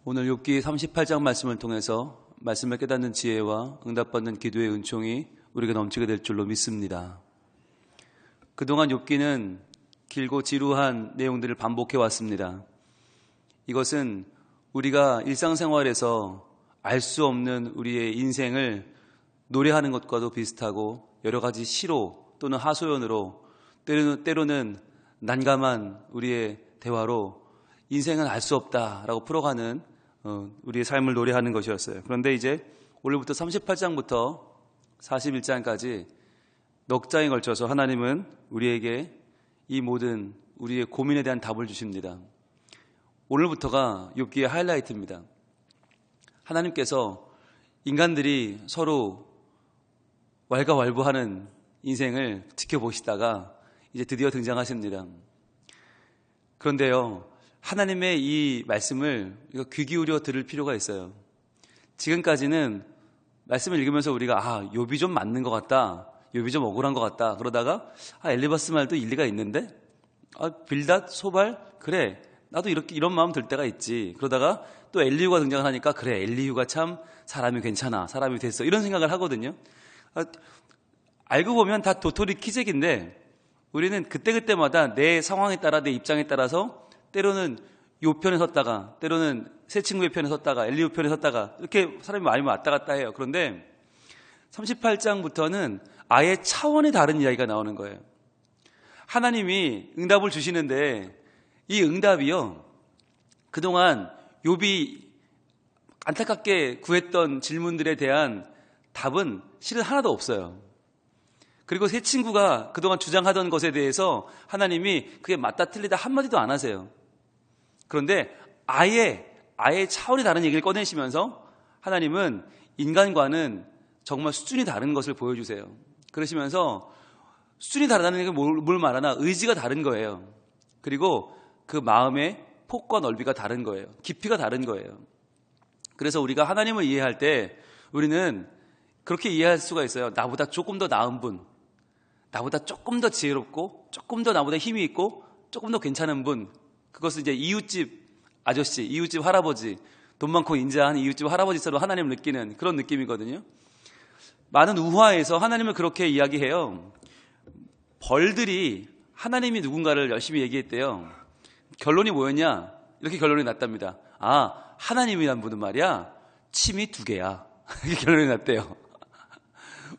오늘 욥기 38장 말씀을 통해서 말씀을 깨닫는 지혜와 응답받는 기도의 은총이 우리가 넘치게 될 줄로 믿습니다. 그동안 욥기는 길고 지루한 내용들을 반복해 왔습니다. 이것은 우리가 일상생활에서 알 수 없는 우리의 인생을 노래하는 것과도 비슷하고 여러 가지 시로 또는 하소연으로 때로는 난감한 우리의 대화로 인생은 알 수 없다라고 풀어가는 우리의 삶을 노래하는 것이었어요. 그런데 이제 오늘부터 38장부터 41장까지 넉 장에 걸쳐서 하나님은 우리에게 이 모든 우리의 고민에 대한 답을 주십니다. 오늘부터가 욥기의 하이라이트입니다. 하나님께서 인간들이 서로 왈가왈부하는 인생을 지켜보시다가 이제 드디어 등장하십니다. 그런데요, 하나님의 이 말씀을 귀 기울여 들을 필요가 있어요. 지금까지는 말씀을 읽으면서 우리가 욥이 좀 맞는 것 같다, 욥이 좀 억울한 것 같다 그러다가 엘리바스 말도 일리가 있는데, 빌닷, 소발, 그래 나도 이런 마음 들 때가 있지. 그러다가 또 엘리후가 등장을 하니까 그래 엘리후가 참 사람이 괜찮아, 사람이 됐어, 이런 생각을 하거든요. 알고 보면 다 도토리 키재기인데 우리는 그때그때마다 내 상황에 따라, 내 입장에 따라서 때로는 욥 편에 섰다가, 때로는 새 친구의 편에 섰다가, 엘리후 편에 섰다가, 이렇게 사람이 많이 왔다 갔다 해요. 그런데 38장부터는 아예 차원이 다른 이야기가 나오는 거예요. 하나님이 응답을 주시는데 이 응답이요, 그동안 욥이 안타깝게 구했던 질문들에 대한 답은 실은 하나도 없어요. 그리고 새 친구가 그동안 주장하던 것에 대해서 하나님이 그게 맞다 틀리다 한마디도 안 하세요. 그런데 아예 차원이 다른 얘기를 꺼내시면서 하나님은 인간과는 정말 수준이 다른 것을 보여주세요. 그러시면서 수준이 다르다는 게 뭘 말하나, 의지가 다른 거예요. 그리고 그 마음의 폭과 넓이가 다른 거예요. 깊이가 다른 거예요. 그래서 우리가 하나님을 이해할 때 우리는 그렇게 이해할 수가 있어요. 나보다 조금 더 나은 분, 나보다 조금 더 지혜롭고 조금 더 나보다 힘이 있고 조금 더 괜찮은 분, 그것은 이제 이웃집 아저씨, 이웃집 할아버지, 돈 많고 인자한 이웃집 할아버지처럼 하나님을 느끼는 그런 느낌이거든요. 많은 우화에서 하나님을 그렇게 이야기해요. 벌들이 하나님이 누군가를 열심히 얘기했대요. 결론이 뭐였냐? 이렇게 결론이 났답니다. 하나님이란 분은 말이야, 침이 2개야. 이렇게 결론이 났대요.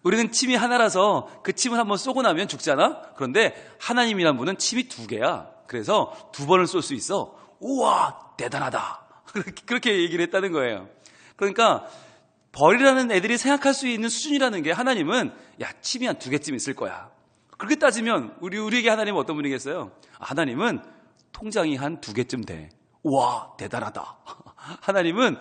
우리는 침이 하나라서 그 침을 한번 쏘고 나면 죽잖아? 그런데 하나님이란 분은 침이 2개야. 그래서 2번을 쏠 수 있어. 우와, 대단하다. 그렇게 얘기를 했다는 거예요. 그러니까 벌이라는 애들이 생각할 수 있는 수준이라는 게, 하나님은 침이 한 2개쯤 있을 거야. 그렇게 따지면 우리에게 하나님은 어떤 분이겠어요? 하나님은 통장이 한 2개쯤 돼. 우와, 대단하다. 하나님은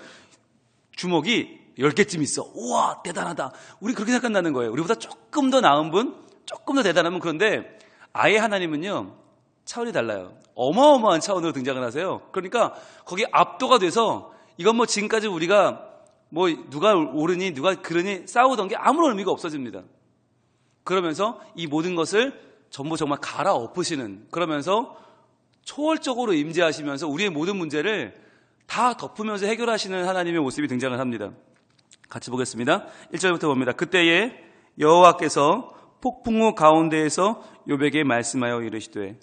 주먹이 10개쯤 있어. 우와, 대단하다. 우리 그렇게 생각한다는 거예요. 우리보다 조금 더 나은 분, 조금 더 대단한 분. 그런데 아예 하나님은요, 차원이 달라요. 어마어마한 차원으로 등장을 하세요. 그러니까 거기에 압도가 돼서, 이건 뭐 지금까지 우리가 뭐 누가 옳으니 누가 그르니 싸우던 게 아무런 의미가 없어집니다. 그러면서 이 모든 것을 전부 정말 갈아엎으시는, 그러면서 초월적으로 임재하시면서 우리의 모든 문제를 다 덮으면서 해결하시는 하나님의 모습이 등장을 합니다. 같이 보겠습니다. 1절부터 봅니다. 그때에 여호와께서 폭풍우 가운데에서 욥에게 말씀하여 이르시되,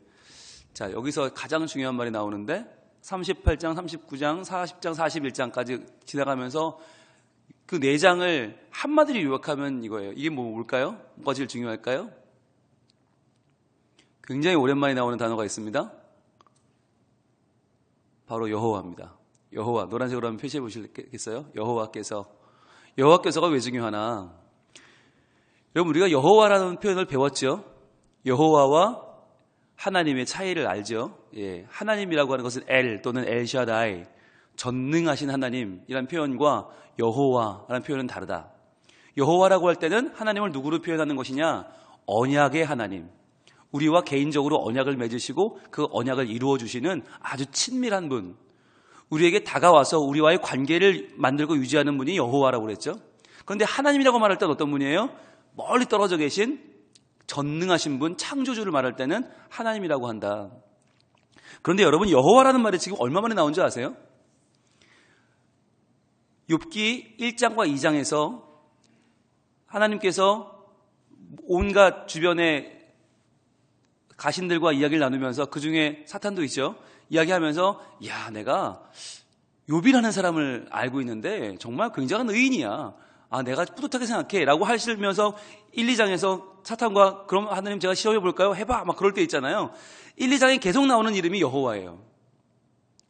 자, 여기서 가장 중요한 말이 나오는데 38장, 39장, 40장, 41장까지 지나가면서 그 4장을 한마디로 요약하면 이거예요. 이게 뭘까요? 뭐가 제일 중요할까요? 굉장히 오랜만에 나오는 단어가 있습니다. 바로 여호와입니다. 여호와, 노란색으로 한번 표시해 보시겠어요? 여호와께서가 왜 중요하나? 여러분, 우리가 여호와라는 표현을 배웠죠? 여호와와 하나님의 차이를 알죠? 예, 하나님이라고 하는 것은 엘 또는 엘샤다이, 전능하신 하나님이라는 표현과 여호와라는 표현은 다르다. 여호와라고 할 때는 하나님을 누구로 표현하는 것이냐? 언약의 하나님, 우리와 개인적으로 언약을 맺으시고 그 언약을 이루어 주시는 아주 친밀한 분, 우리에게 다가와서 우리와의 관계를 만들고 유지하는 분이 여호와라고 그랬죠. 그런데 하나님이라고 말할 때는 어떤 분이에요? 멀리 떨어져 계신 전능하신 분, 창조주를 말할 때는 하나님이라고 한다. 그런데 여러분, 여호와라는 말이 지금 얼마 만에 나온 줄 아세요? 욥기 1장과 2장에서 하나님께서 온갖 주변의 가신들과 이야기를 나누면서 그 중에 사탄도 있죠. 이야기하면서 야, 내가 욥이라는 사람을 알고 있는데 정말 굉장한 의인이야. 아, 내가 뿌듯하게 생각해 라고 하시면서 1, 2장에서 사탄과 그럼 하나님 제가 시험해 볼까요? 해봐 막 그럴 때 있잖아요. 1, 2장에 계속 나오는 이름이 여호와예요.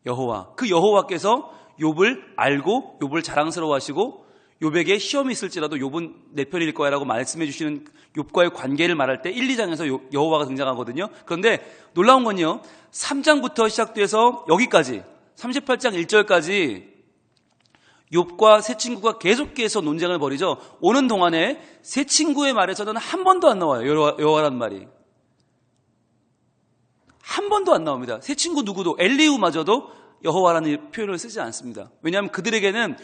여호와. 그 여호와께서 욥을 알고 욥을 자랑스러워하시고 욥에게 시험이 있을지라도 욥은 내 편일 거야 라고 말씀해 주시는 욥과의 관계를 말할 때 1, 2장에서 여호와가 등장하거든요. 그런데 놀라운 건요, 3장부터 시작돼서 여기까지 38장 1절까지 욥과 세 친구가 계속해서 논쟁을 벌이죠. 오는 동안에 세 친구의 말에서는 한 번도 안 나와요. 여호와라는 말이. 한 번도 안 나옵니다. 세 친구 누구도, 엘리후마저도 여호와라는 표현을 쓰지 않습니다. 왜냐하면 그들에게는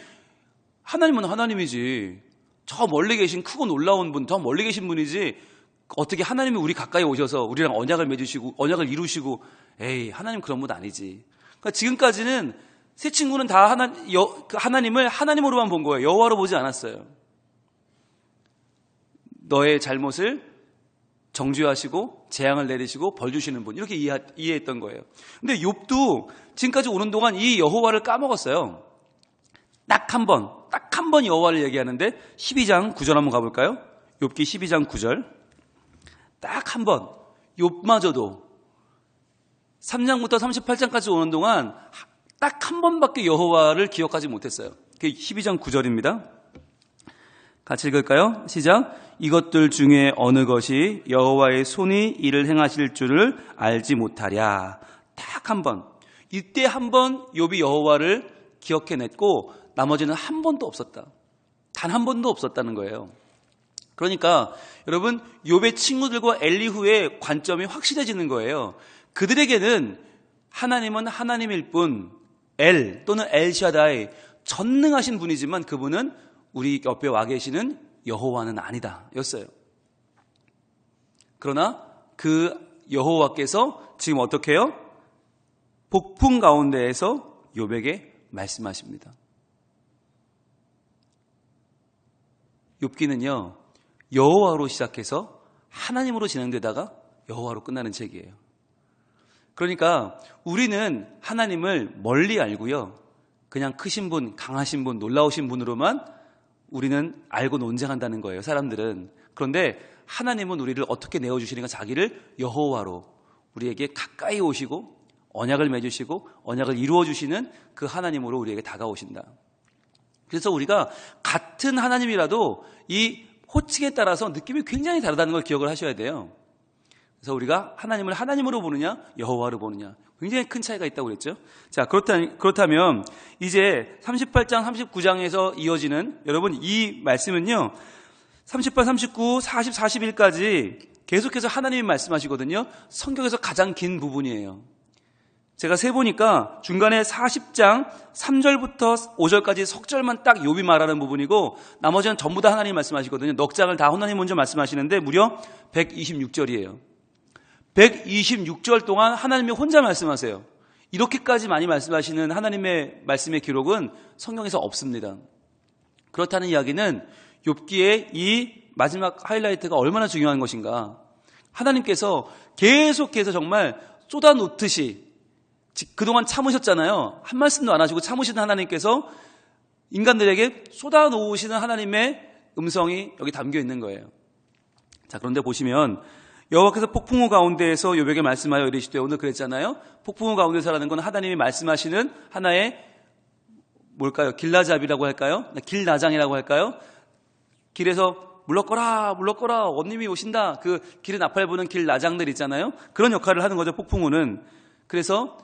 하나님은 하나님이지, 저 멀리 계신 크고 놀라운 분, 저 멀리 계신 분이지 어떻게 하나님이 우리 가까이 오셔서 우리랑 언약을 맺으시고 언약을 이루시고, 에이, 하나님 그런 분 아니지. 그러니까 지금까지는 세 친구는 다 하나님을 하나님으로만 본 거예요. 여호와로 보지 않았어요. 너의 잘못을 정죄하시고 재앙을 내리시고 벌 주시는 분, 이렇게 이해했던 거예요. 근데 욥도 지금까지 오는 동안 이 여호와를 까먹었어요. 딱 한 번 여호와를 얘기하는데 12장 9절 한번 가볼까요? 욥기 12장 9절. 딱 한 번, 욥마저도 3장부터 38장까지 오는 동안 딱 한 번밖에 여호와를 기억하지 못했어요. 그게 12장 9절입니다. 같이 읽을까요? 시작. 이것들 중에 어느 것이 여호와의 손이 이를 행하실 줄을 알지 못하랴. 딱 한 번. 이때 한 번 욥이 여호와를 기억해냈고 나머지는 한 번도 없었다. 단 한 번도 없었다는 거예요. 그러니까 여러분, 욥의 친구들과 엘리후의 관점이 확실해지는 거예요. 그들에게는 하나님은 하나님일 뿐, 엘 또는 엘샤다이, 전능하신 분이지만 그분은 우리 옆에 와 계시는 여호와는 아니다 였어요. 그러나 그 여호와께서 지금 어떻게 해요? 폭풍 가운데에서 욥에게 말씀하십니다. 욥기는요, 여호와로 시작해서 하나님으로 진행되다가 여호와로 끝나는 책이에요. 그러니까 우리는 하나님을 멀리 알고요, 그냥 크신 분, 강하신 분, 놀라우신 분으로만 우리는 알고 논쟁한다는 거예요, 사람들은. 그런데 하나님은 우리를 어떻게 내어주시는가, 자기를 여호와로 우리에게 가까이 오시고 언약을 맺으시고 언약을 이루어주시는 그 하나님으로 우리에게 다가오신다. 그래서 우리가 같은 하나님이라도 이 호칭에 따라서 느낌이 굉장히 다르다는 걸 기억을 하셔야 돼요. 그래서 우리가 하나님을 하나님으로 보느냐 여호와로 보느냐, 굉장히 큰 차이가 있다고 그랬죠. 자, 그렇다면 이제 38장 39장에서 이어지는 여러분 이 말씀은요, 38, 39, 40, 41까지 계속해서 하나님이 말씀하시거든요. 성경에서 가장 긴 부분이에요. 제가 세보니까 중간에 40장 3절부터 5절까지 석절만 딱 욥이 말하는 부분이고 나머지는 전부 다 하나님 말씀하시거든요. 넉 장을 다 하나님 먼저 말씀하시는데 무려 126절이에요. 126절 동안 하나님이 혼자 말씀하세요. 이렇게까지 많이 말씀하시는 하나님의 말씀의 기록은 성경에서 없습니다. 그렇다는 이야기는 욥기의 이 마지막 하이라이트가 얼마나 중요한 것인가. 하나님께서 계속해서 정말 쏟아놓듯이 그동안 참으셨잖아요. 한 말씀도 안 하시고 참으시는 하나님께서 인간들에게 쏟아놓으시는 하나님의 음성이 여기 담겨 있는 거예요. 자, 그런데 보시면 여호와께서 폭풍우 가운데에서 욥에게 말씀하여 이르시되, 오늘 그랬잖아요. 폭풍우 가운데서라는 건 하나님이 말씀하시는 하나의 뭘까요? 길라잡이라고 할까요? 길나장이라고 할까요? 길에서 물러거라 원님이 오신다. 그 길에 나팔 부는 길나장들 있잖아요. 그런 역할을 하는 거죠, 폭풍우는. 그래서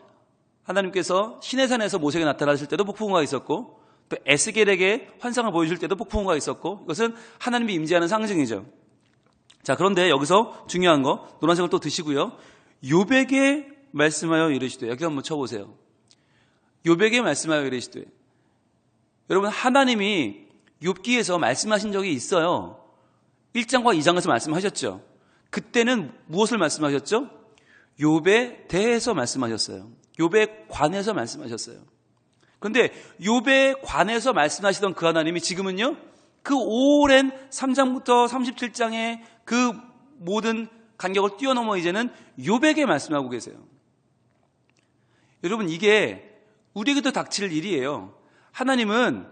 하나님께서 시내산에서 모세에게 나타나실 때도 폭풍우가 있었고, 또 에스겔에게 환상을 보여줄 때도 폭풍우가 있었고, 이것은 하나님이 임재하는 상징이죠. 자, 그런데 여기서 중요한 거, 노란색을 또 드시고요. 욥에게 말씀하여 이르시되, 여기 한번 쳐보세요. 욥에게 말씀하여 이르시되, 여러분 하나님이 욥기에서 말씀하신 적이 있어요. 1장과 2장에서 말씀하셨죠. 그때는 무엇을 말씀하셨죠? 욥에 대해서 말씀하셨어요. 욥에 관해서 말씀하셨어요. 그런데 욥에 관해서 말씀하시던 그 하나님이 지금은요, 그 오랜 3장부터 37장의 그 모든 간격을 뛰어넘어 이제는 욥에게 말씀하고 계세요. 여러분, 이게 우리에게도 닥칠 일이에요. 하나님은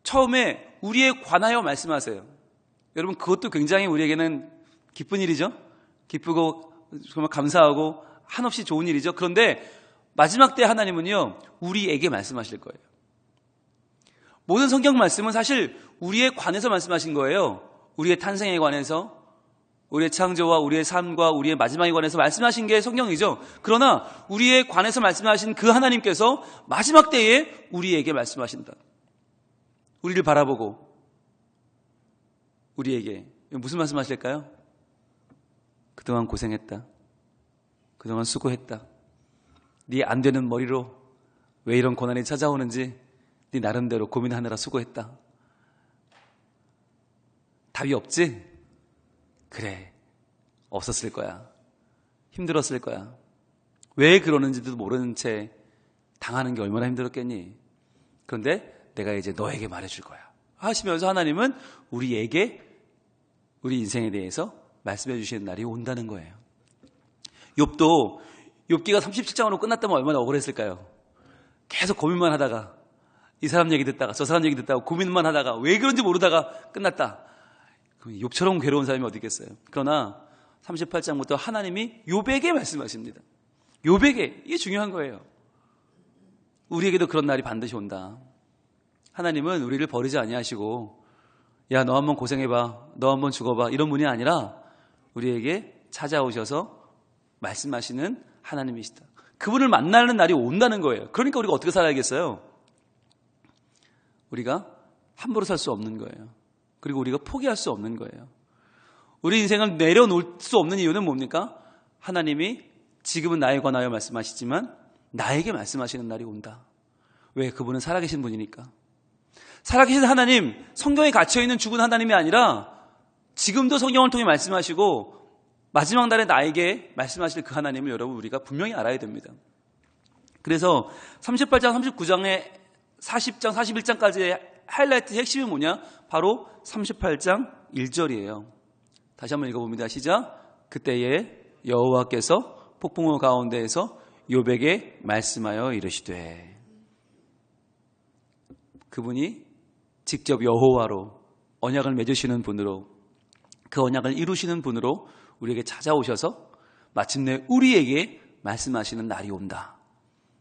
처음에 우리에 관하여 말씀하세요. 여러분, 그것도 굉장히 우리에게는 기쁜 일이죠. 기쁘고 정말 감사하고 한없이 좋은 일이죠. 그런데 마지막 때 하나님은요, 우리에게 말씀하실 거예요. 모든 성경 말씀은 사실 우리에 관해서 말씀하신 거예요. 우리의 탄생에 관해서, 우리의 창조와 우리의 삶과 우리의 마지막에 관해서 말씀하신 게 성경이죠. 그러나 우리에 관해서 말씀하신 그 하나님께서 마지막 때에 우리에게 말씀하신다. 우리를 바라보고 우리에게 무슨 말씀하실까요? 그동안 고생했다. 그동안 수고했다. 네 안 되는 머리로 왜 이런 고난이 찾아오는지 네 나름대로 고민하느라 수고했다. 답이 없지? 그래, 없었을 거야. 힘들었을 거야. 왜 그러는지도 모르는 채 당하는 게 얼마나 힘들었겠니? 그런데 내가 이제 너에게 말해줄 거야 하시면서 하나님은 우리에게 우리 인생에 대해서 말씀해 주시는 날이 온다는 거예요. 욥도 욥기가 37장으로 끝났다면 얼마나 억울했을까요? 계속 고민만 하다가 이 사람 얘기 듣다가 저 사람 얘기 듣다가 고민만 하다가 왜 그런지 모르다가 끝났다. 욥처럼 괴로운 사람이 어디 있겠어요? 그러나 38장부터 하나님이 욥에게 말씀하십니다. 욥에게, 이게 중요한 거예요. 우리에게도 그런 날이 반드시 온다. 하나님은 우리를 버리지 아니하시고 야, 너 한번 고생해봐, 너 한번 죽어봐, 이런 분이 아니라 우리에게 찾아오셔서 말씀하시는 하나님이시다. 그분을 만나는 날이 온다는 거예요. 그러니까 우리가 어떻게 살아야겠어요? 우리가 함부로 살 수 없는 거예요. 그리고 우리가 포기할 수 없는 거예요. 우리 인생을 내려놓을 수 없는 이유는 뭡니까? 하나님이 지금은 나에 관하여 말씀하시지만 나에게 말씀하시는 날이 온다. 왜? 그분은 살아계신 분이니까. 살아계신 하나님, 성경에 갇혀있는 죽은 하나님이 아니라 지금도 성경을 통해 말씀하시고 마지막 날에 나에게 말씀하실 그 하나님을 여러분 우리가 분명히 알아야 됩니다. 그래서 38장, 39장에 40장, 41장까지의 하이라이트 핵심이 뭐냐? 바로 38장 1절이에요. 다시 한번 읽어봅니다. 시작. 그때에 여호와께서 폭풍우 가운데에서 욥에게 말씀하여 이르시되, 그분이 직접 여호와로 언약을 맺으시는 분으로, 그 언약을 이루시는 분으로 우리에게 찾아오셔서 마침내 우리에게 말씀하시는 날이 온다.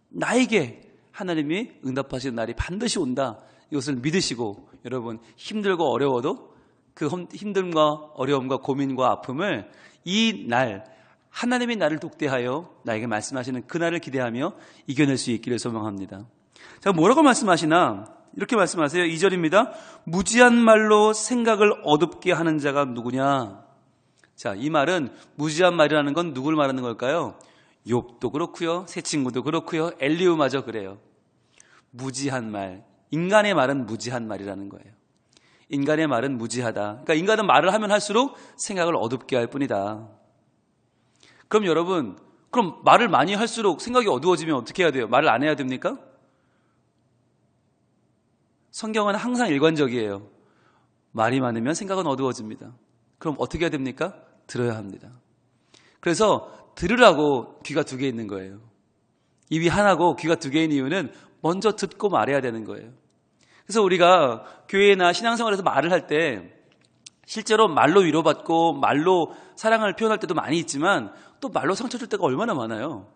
나에게 하나님이 응답하시는 날이 반드시 온다. 이것을 믿으시고 여러분 힘들고 어려워도 그 힘듦과 어려움과 고민과 아픔을 이 날 하나님이 나를 독대하여 나에게 말씀하시는 그날을 기대하며 이겨낼 수 있기를 소망합니다. 자, 뭐라고 말씀하시나? 이렇게 말씀하세요. 2절입니다. 무지한 말로 생각을 어둡게 하는 자가 누구냐? 자, 이 말은 무지한 말이라는 건 누굴 말하는 걸까요? 욥도 그렇고요, 새 친구도 그렇고요, 엘리후마저 그래요. 무지한 말, 인간의 말은 무지한 말이라는 거예요. 인간의 말은 무지하다. 그러니까 인간은 말을 하면 할수록 생각을 어둡게 할 뿐이다. 그럼 여러분, 그럼 말을 많이 할수록 생각이 어두워지면 어떻게 해야 돼요? 말을 안 해야 됩니까? 성경은 항상 일관적이에요. 말이 많으면 생각은 어두워집니다. 그럼 어떻게 해야 됩니까? 들어야 합니다. 그래서 들으라고 귀가 두 개 있는 거예요. 입이 하나고 귀가 두 개인 이유는 먼저 듣고 말해야 되는 거예요. 그래서 우리가 교회나 신앙생활에서 말을 할 때 실제로 말로 위로받고 말로 사랑을 표현할 때도 많이 있지만 또 말로 상처 줄 때가 얼마나 많아요.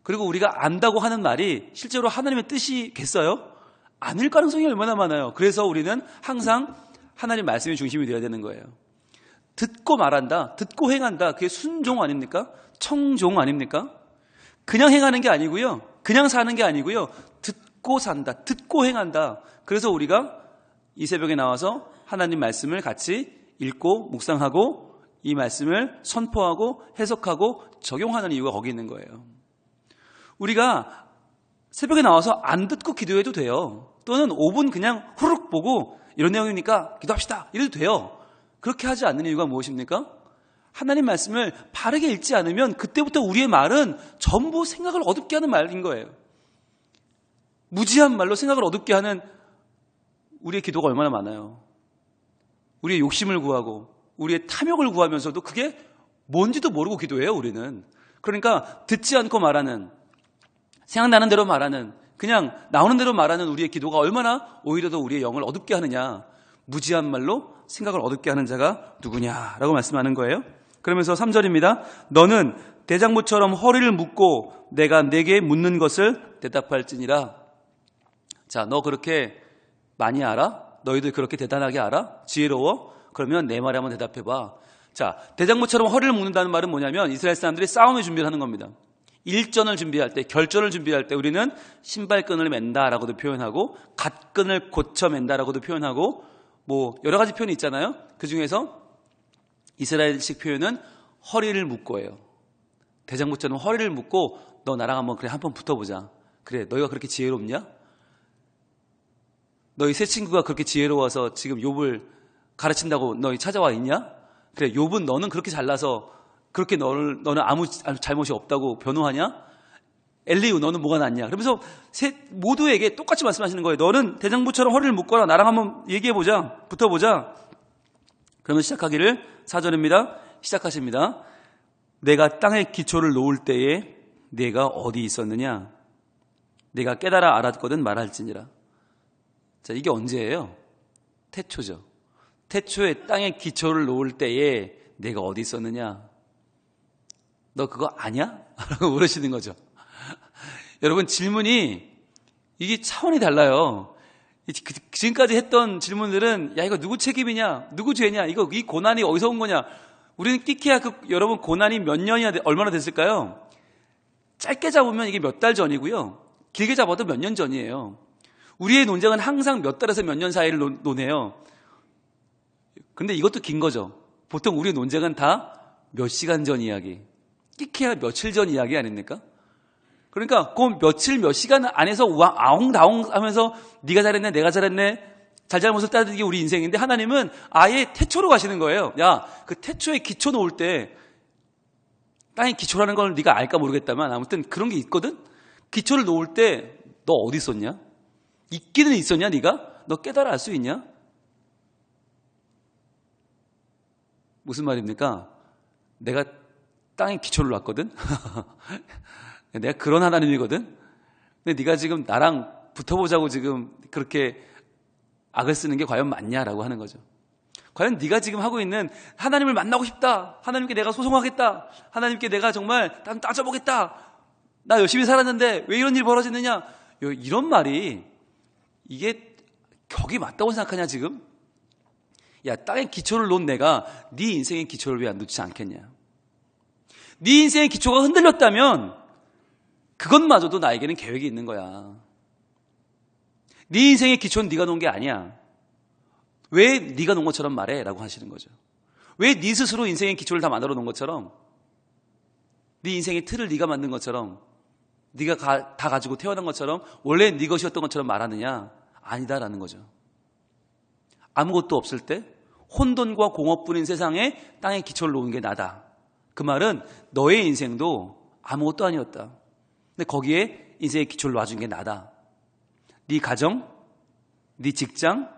그리고 우리가 안다고 하는 말이 실제로 하나님의 뜻이겠어요? 아닐 가능성이 얼마나 많아요. 그래서 우리는 항상 하나님 말씀이 중심이 되어야 되는 거예요. 듣고 말한다, 듣고 행한다, 그게 순종 아닙니까? 청종 아닙니까? 그냥 행하는 게 아니고요, 그냥 사는 게 아니고요, 듣고 산다, 듣고 행한다. 그래서 우리가 이 새벽에 나와서 하나님 말씀을 같이 읽고 묵상하고 이 말씀을 선포하고 해석하고 적용하는 이유가 거기 있는 거예요. 우리가 새벽에 나와서 안 듣고 기도해도 돼요. 또는 5분 그냥 후루룩 보고 이런 내용이니까 기도합시다 이래도 돼요. 그렇게 하지 않는 이유가 무엇입니까? 하나님 말씀을 바르게 읽지 않으면 그때부터 우리의 말은 전부 생각을 어둡게 하는 말인 거예요. 무지한 말로 생각을 어둡게 하는 우리의 기도가 얼마나 많아요. 우리의 욕심을 구하고 우리의 탐욕을 구하면서도 그게 뭔지도 모르고 기도해요, 우리는. 그러니까 듣지 않고 말하는, 생각나는 대로 말하는, 그냥 나오는 대로 말하는 우리의 기도가 얼마나 오히려 더 우리의 영을 어둡게 하느냐. 무지한 말로 생각을 어둡게 하는 자가 누구냐라고 말씀하는 거예요. 그러면서 3절입니다. 너는 대장부처럼 허리를 묶고 내가 내게 묻는 것을 대답할지니라. 자, 너 그렇게 많이 알아? 너희들 그렇게 대단하게 알아? 지혜로워? 그러면 내 말에 한번 대답해봐. 자, 대장부처럼 허리를 묶는다는 말은 뭐냐면 이스라엘 사람들이 싸움의 준비를 하는 겁니다. 일전을 준비할 때, 결전을 준비할 때 우리는 신발끈을 맨다라고도 표현하고 갓끈을 고쳐 맨다라고도 표현하고 뭐 여러 가지 표현이 있잖아요. 그 중에서 이스라엘식 표현은 허리를 묶고예요. 대장부처럼 허리를 묶고 너 나랑 한번 그래 한번 붙어보자. 그래, 너희가 그렇게 지혜롭냐? 너희 새 친구가 그렇게 지혜로워서 지금 욥을 가르친다고 너희 찾아와 있냐? 그래, 욥은 너는 그렇게 잘나서 그렇게 너는 아무 잘못이 없다고 변호하냐? 엘리우 너는 뭐가 낫냐? 그러면서 모두에게 똑같이 말씀하시는 거예요. 너는 대장부처럼 허리를 묶거라. 나랑 한번 얘기해보자. 붙어보자. 그러면 시작하기를 4절입니다. 시작하십니다. 내가 땅에 기초를 놓을 때에 내가 어디 있었느냐? 내가 깨달아 알았거든 말할지니라. 자, 이게 언제예요? 태초죠. 태초에 땅에 기초를 놓을 때에 내가 어디 있었느냐? 너 그거 아냐? 라고 물으시는 거죠. 여러분, 질문이 이게 차원이 달라요. 지금까지 했던 질문들은 야, 이거 누구 책임이냐? 누구 죄냐? 이 고난이 어디서 온 거냐? 우리는 끼케야 여러분 고난이 몇 년이나 얼마나 됐을까요? 짧게 잡으면 이게 몇 달 전이고요. 길게 잡아도 몇 년 전이에요. 우리의 논쟁은 항상 몇 달에서 몇 년 사이를 논해요. 근데 이것도 긴 거죠. 보통 우리의 논쟁은 다 몇 시간 전 이야기, 끼케야 며칠 전 이야기 아닙니까? 그러니까 그 며칠 몇 시간 안에서 아웅다웅 하면서 네가 잘했네 내가 잘했네 잘잘못을 따지기 우리 인생인데 하나님은 아예 태초로 가시는 거예요. 야, 그 태초에 기초 놓을 때 땅에 기초라는 걸 네가 알까 모르겠다만 아무튼 그런 게 있거든. 기초를 놓을 때 너 어디 있었냐? 있기는 있었냐 네가? 너 깨달아 알 수 있냐? 무슨 말입니까? 내가 땅에 기초를 놨거든. 내가 그런 하나님이거든. 근데 네가 지금 나랑 붙어보자고 지금 그렇게 악을 쓰는 게 과연 맞냐라고 하는 거죠. 과연 네가 지금 하고 있는 하나님을 만나고 싶다. 하나님께 내가 소송하겠다. 하나님께 내가 정말 따져보겠다. 나 열심히 살았는데 왜 이런 일이 벌어지느냐. 이런 말이 이게 격이 맞다고 생각하냐 지금? 야, 땅에 기초를 놓은 내가 네 인생의 기초를 왜 안 놓지 않겠냐? 네 인생의 기초가 흔들렸다면 그것마저도 나에게는 계획이 있는 거야. 네 인생의 기초는 네가 놓은 게 아니야. 왜 네가 놓은 것처럼 말해? 라고 하시는 거죠. 왜 네 스스로 인생의 기초를 다 만들어 놓은 것처럼 네 인생의 틀을 네가 만든 것처럼 네가 다 가지고 태어난 것처럼 원래 네 것이었던 것처럼 말하느냐? 아니다라는 거죠. 아무것도 없을 때 혼돈과 공허뿐인 세상에 땅에 기초를 놓은 게 나다. 그 말은 너의 인생도 아무것도 아니었다. 근데 거기에 인생의 기초를 놔준 게 나다. 네 가정, 네 직장,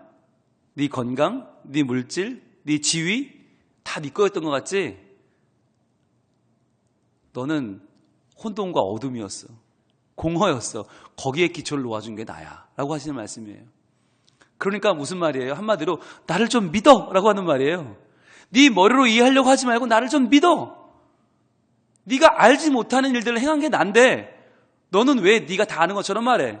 네 건강, 네 물질, 네 지위 다 네 거였던 것 같지? 너는 혼돈과 어둠이었어. 공허였어. 거기에 기초를 놓아준 게 나야. 라고 하시는 말씀이에요. 그러니까 무슨 말이에요? 한마디로 나를 좀 믿어 라고 하는 말이에요. 네 머리로 이해하려고 하지 말고 나를 좀 믿어. 네가 알지 못하는 일들을 행한 게 난데 너는 왜 네가 다 아는 것처럼 말해?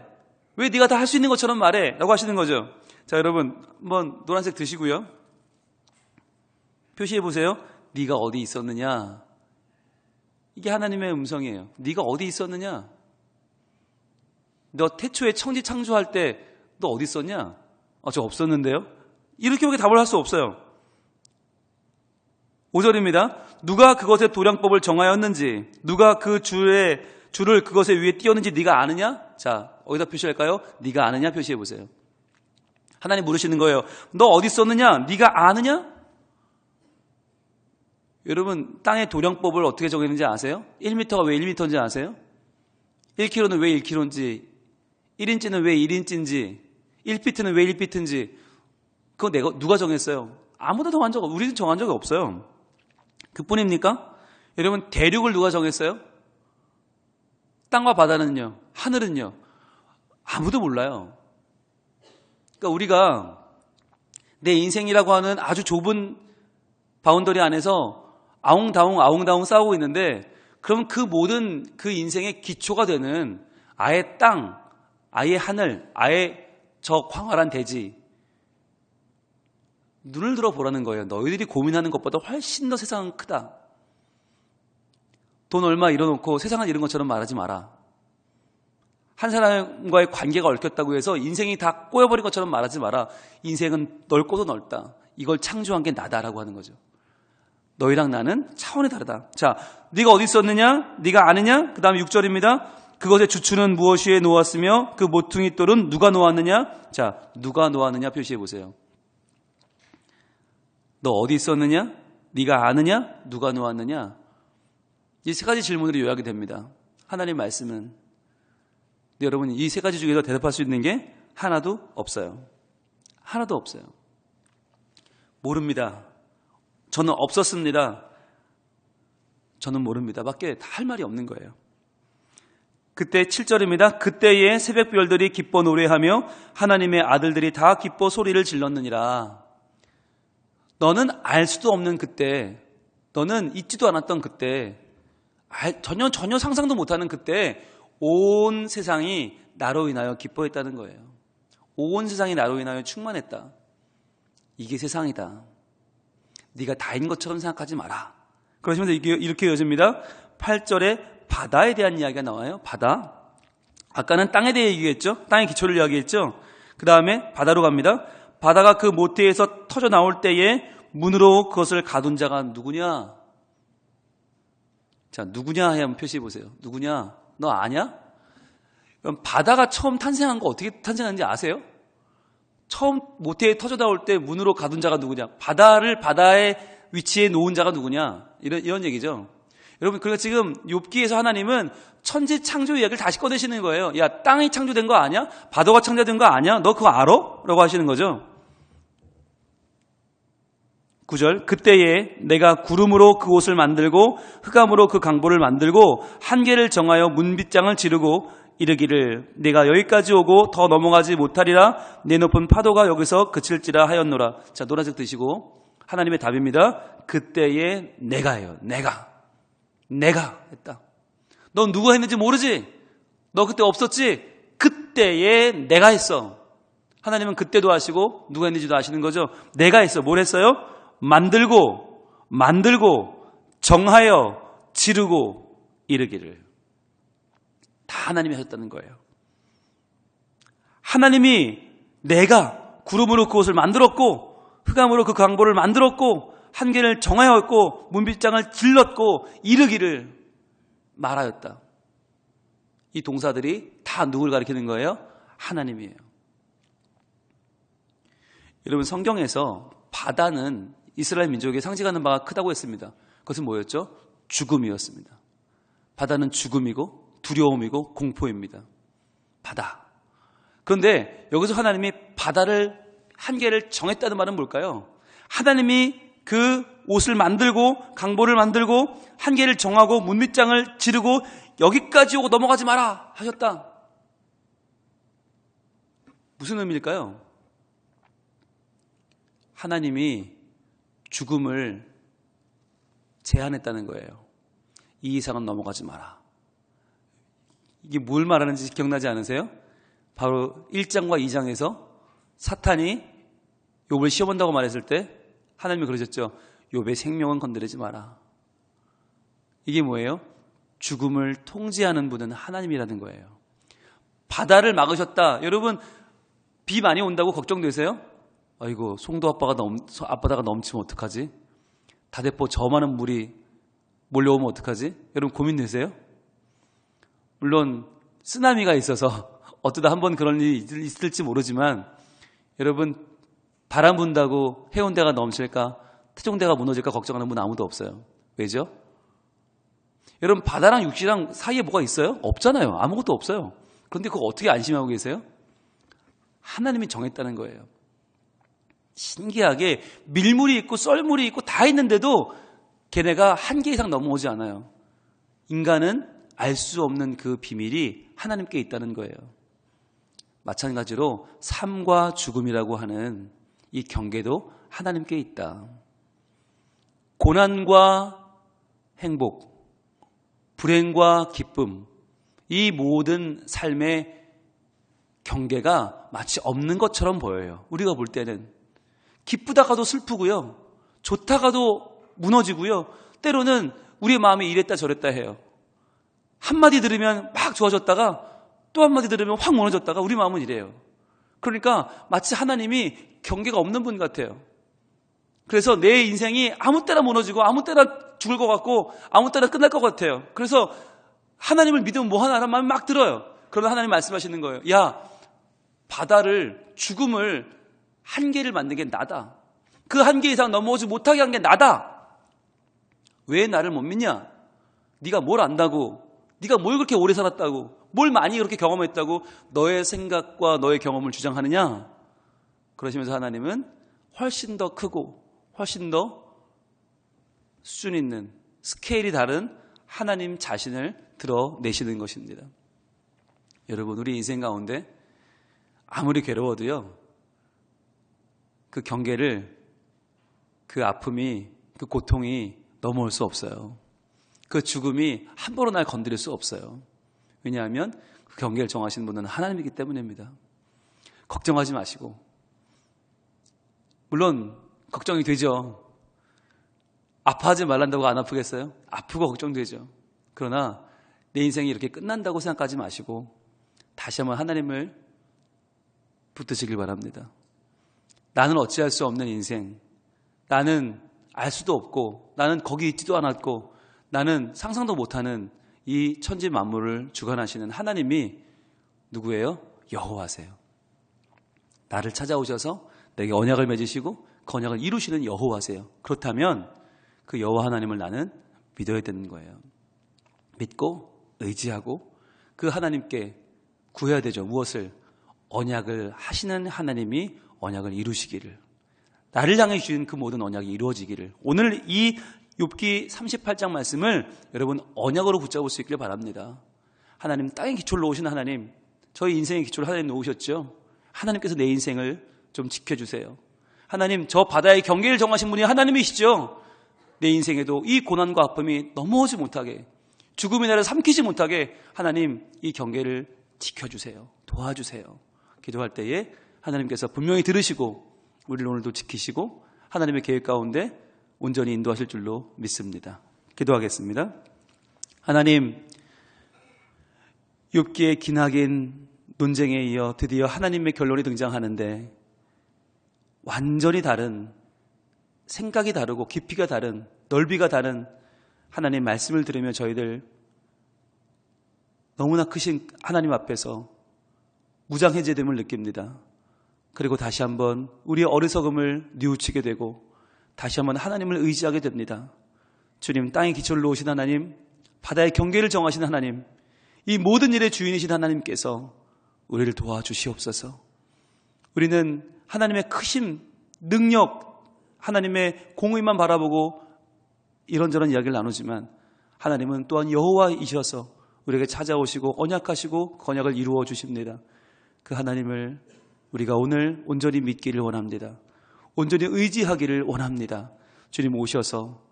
왜 네가 다 할 수 있는 것처럼 말해? 라고 하시는 거죠. 자, 여러분 한번 노란색 드시고요. 표시해 보세요. 네가 어디 있었느냐? 이게 하나님의 음성이에요. 네가 어디 있었느냐? 너 태초에 천지 창조할 때 너 어디 있었냐? 저 없었는데요. 이렇게밖에 답을 할 수 없어요. 5절입니다. 누가 그것의 도량법을 정하였는지 누가 그 줄을 그것에 위에 띄웠는지 네가 아느냐? 자, 어디다 표시할까요? 네가 아느냐 표시해 보세요. 하나님 물으시는 거예요. 너 어디 있었느냐? 네가 아느냐? 여러분 땅의 도량법을 어떻게 정했는지 아세요? 1m가 왜 1m인지 아세요? 1km는 왜 1km인지 1인치는 왜 1인치인지, 1피트는 왜 1피트인지, 그거 누가 정했어요? 아무도 정한 적, 우리는 정한 적이 없어요. 그뿐입니까? 여러분, 대륙을 누가 정했어요? 땅과 바다는요? 하늘은요? 아무도 몰라요. 그러니까 우리가 내 인생이라고 하는 아주 좁은 바운더리 안에서 아웅다웅 싸우고 있는데, 그럼 그 모든 그 인생의 기초가 되는 아예 땅, 아예 하늘, 아예 저 광활한 대지, 눈을 들어 보라는 거예요. 너희들이 고민하는 것보다 훨씬 더 세상은 크다. 돈 얼마 잃어놓고 세상은 이런 것처럼 말하지 마라. 한 사람과의 관계가 얽혔다고 해서 인생이 다 꼬여버린 것처럼 말하지 마라. 인생은 넓고도 넓다. 이걸 창조한 게 나다라고 하는 거죠. 너희랑 나는 차원이 다르다. 자, 네가 어디 있었느냐? 네가 아느냐? 그 다음에 6절입니다. 그것의 주추는 무엇이에 놓았으며 그 모퉁이 돌은 누가 놓았느냐? 자, 누가 놓았느냐 표시해 보세요. 너 어디 있었느냐? 네가 아느냐? 누가 놓았느냐? 이 세 가지 질문으로 요약이 됩니다. 하나님 말씀은. 근데 여러분, 이 세 가지 중에서 대답할 수 있는 게 하나도 없어요. 하나도 없어요. 모릅니다. 저는 없었습니다. 저는 모릅니다. 밖에 다 할 말이 없는 거예요. 그때 7절입니다. 그때에 새벽별들이 기뻐 노래하며 하나님의 아들들이 다 기뻐 소리를 질렀느니라. 너는 알 수도 없는 그때, 너는 있지도 않았던 그때, 전혀 상상도 못하는 그때 온 세상이 나로 인하여 기뻐했다는 거예요. 온 세상이 나로 인하여 충만했다. 이게 세상이다. 네가 다인 것처럼 생각하지 마라. 그러시면서 이렇게 이어집니다. 8절에 바다에 대한 이야기가 나와요. 바다. 아까는 땅에 대해 얘기했죠. 땅의 기초를 이야기했죠. 그 다음에 바다로 갑니다. 바다가 그 모태에서 터져 나올 때에 문으로 그것을 가둔 자가 누구냐? 자, 누구냐 한번 표시해 보세요. 누구냐? 너 아냐? 그럼 바다가 처음 탄생한 거 어떻게 탄생한지 아세요? 처음 모태에 터져 나올 때 문으로 가둔 자가 누구냐? 바다를 바다의 위치에 놓은 자가 누구냐? 이런 얘기죠. 여러분, 그러니까 지금 욥기에서 하나님은 천지 창조 이야기를 다시 꺼내시는 거예요. 야, 땅이 창조된 거 아니야? 바다가 창조된 거 아니야? 너 그거 알아? 라고 하시는 거죠. 9절, 그때에 내가 구름으로 그 옷을 만들고 흑암으로 그 강보를 만들고 한계를 정하여 문빗장을 지르고 이르기를 내가 여기까지 오고 더 넘어가지 못하리라. 내 높은 파도가 여기서 그칠지라 하였노라. 자, 노란색 드시고 하나님의 답입니다. 그때에 내가예요. 내가 했다. 넌 누가 했는지 모르지? 너 그때 없었지? 그때에 내가 했어. 하나님은 그때도 하시고 누가 했는지도 아시는 거죠. 내가 했어. 뭘 했어요? 만들고 정하여 지르고 이르기를. 다 하나님이 하셨다는 거예요. 하나님이 내가 구름으로 그것을 만들었고 흑암으로 그 강보를 만들었고 한계를 정하였고 문빗장을 질렀고 이르기를 말하였다. 이 동사들이 다 누굴 가리키는 거예요? 하나님이에요. 여러분, 성경에서 바다는 이스라엘 민족의 상징하는 바가 크다고 했습니다. 그것은 뭐였죠? 죽음이었습니다. 바다는 죽음이고 두려움이고 공포입니다. 바다. 그런데 여기서 하나님이 바다를 한계를 정했다는 말은 뭘까요? 하나님이 그 옷을 만들고 강보를 만들고 한계를 정하고 문밑장을 지르고 여기까지 오고 넘어가지 마라 하셨다. 무슨 의미일까요? 하나님이 죽음을 제한했다는 거예요. 이 이상은 넘어가지 마라. 이게 뭘 말하는지 기억나지 않으세요? 바로 1장과 2장에서 사탄이 욥을 시험한다고 말했을 때 하나님이 그러셨죠. 욥의 생명은 건드리지 마라. 이게 뭐예요? 죽음을 통제하는 분은 하나님이라는 거예요. 바다를 막으셨다. 여러분, 비 많이 온다고 걱정되세요? 아이고, 송도 앞바다가 넘치면 어떡하지? 다대포 저 많은 물이 몰려오면 어떡하지? 여러분 고민되세요? 물론 쓰나미가 있어서 어쩌다 한번 그런 일이 있을지 모르지만 여러분, 바람 분다고 해운대가 넘칠까? 태종대가 무너질까 걱정하는 분 아무도 없어요. 왜죠? 여러분, 바다랑 육지랑 사이에 뭐가 있어요? 없잖아요. 아무것도 없어요. 그런데 그거 어떻게 안심하고 계세요? 하나님이 정했다는 거예요. 신기하게 밀물이 있고 썰물이 있고 다 있는데도 걔네가 한계 이상 넘어오지 않아요. 인간은 알 수 없는 그 비밀이 하나님께 있다는 거예요. 마찬가지로 삶과 죽음이라고 하는 이 경계도 하나님께 있다. 고난과 행복, 불행과 기쁨, 이 모든 삶의 경계가 마치 없는 것처럼 보여요. 우리가 볼 때는 기쁘다가도 슬프고요, 좋다가도 무너지고요, 때로는 우리의 마음이 이랬다 저랬다 해요. 한마디 들으면 막 좋아졌다가 또 한마디 들으면 확 무너졌다가 우리 마음은 이래요. 그러니까 마치 하나님이 경계가 없는 분 같아요. 그래서 내 인생이 아무 때나 무너지고 아무 때나 죽을 것 같고 아무 때나 끝날 것 같아요. 그래서 하나님을 믿으면 뭐 하나라는 마음이 막 들어요. 그러면 하나님 말씀하시는 거예요. 야, 바다를, 죽음을, 한계를 만든 게 나다. 그 한계 이상 넘어오지 못하게 한 게 나다. 왜 나를 못 믿냐? 네가 뭘 안다고, 네가 뭘 그렇게 오래 살았다고, 뭘 많이 그렇게 경험했다고 너의 생각과 너의 경험을 주장하느냐? 그러시면서 하나님은 훨씬 더 크고 훨씬 더 수준 있는, 스케일이 다른 하나님 자신을 드러내시는 것입니다. 여러분, 우리 인생 가운데 아무리 괴로워도요, 그 경계를, 그 아픔이, 그 고통이 넘어올 수 없어요. 그 죽음이 함부로 날 건드릴 수 없어요. 왜냐하면 그 경계를 정하신 분은 하나님이기 때문입니다. 걱정하지 마시고, 물론 걱정이 되죠. 아파하지 말란다고 안 아프겠어요? 아프고 걱정되죠. 그러나 내 인생이 이렇게 끝난다고 생각하지 마시고 다시 한번 하나님을 붙드시길 바랍니다. 나는 어찌할 수 없는 인생, 나는 알 수도 없고, 나는 거기 있지도 않았고, 나는 상상도 못하는 이 천지 만물을 주관하시는 하나님이 누구예요? 여호와세요. 나를 찾아오셔서 내게 언약을 맺으시고 그 언약을 이루시는 여호와세요. 그렇다면 그 여호와 하나님을 나는 믿어야 되는 거예요. 믿고 의지하고 그 하나님께 구해야 되죠. 무엇을? 언약을 하시는 하나님이 언약을 이루시기를, 나를 향해 주신 그 모든 언약이 이루어지기를. 오늘 이 욥기 38장 말씀을 여러분 언약으로 붙잡을 수 있기를 바랍니다. 하나님, 땅의 기초를 놓으신 하나님, 저희 인생의 기초를 하나님 놓으셨죠. 하나님께서 내 인생을 좀 지켜주세요. 하나님, 저 바다의 경계를 정하신 분이 하나님이시죠. 내 인생에도 이 고난과 아픔이 넘어오지 못하게, 죽음이 나를 삼키지 못하게 하나님 이 경계를 지켜주세요. 도와주세요. 기도할 때에 하나님께서 분명히 들으시고 우리를 오늘도 지키시고 하나님의 계획 가운데 온전히 인도하실 줄로 믿습니다. 기도하겠습니다. 하나님, 욥기의 기나긴 논쟁에 이어 드디어 하나님의 결론이 등장하는데, 완전히 다른, 생각이 다르고 깊이가 다른, 넓이가 다른 하나님 말씀을 들으며 저희들 너무나 크신 하나님 앞에서 무장해제됨을 느낍니다. 그리고 다시 한번 우리의 어리석음을 뉘우치게 되고 다시 한번 하나님을 의지하게 됩니다. 주님, 땅의 기초를 놓으신 하나님, 바다의 경계를 정하신 하나님, 이 모든 일의 주인이신 하나님께서 우리를 도와주시옵소서. 우리는 하나님의 크신 능력, 하나님의 공의만 바라보고 이런저런 이야기를 나누지만 하나님은 또한 여호와이셔서 우리에게 찾아오시고 언약하시고 언약을 이루어 주십니다. 그 하나님을 우리가 오늘 온전히 믿기를 원합니다. 온전히 의지하기를 원합니다. 주님 오셔서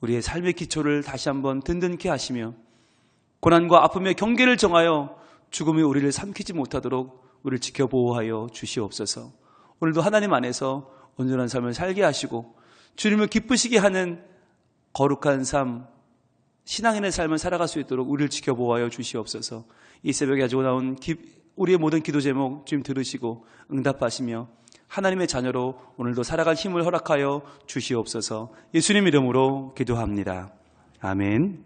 우리의 삶의 기초를 다시 한번 든든케 하시며 고난과 아픔의 경계를 정하여 죽음이 우리를 삼키지 못하도록 우리를 지켜 보호하여 주시옵소서. 오늘도 하나님 안에서 온전한 삶을 살게 하시고 주님을 기쁘시게 하는 거룩한 삶, 신앙인의 삶을 살아갈 수 있도록 우리를 지켜 보호하여 주시옵소서. 이 새벽에 가지고 나온 우리의 모든 기도 제목 주님 들으시고 응답하시며 하나님의 자녀로 오늘도 살아갈 힘을 허락하여 주시옵소서. 예수님 이름으로 기도합니다. 아멘.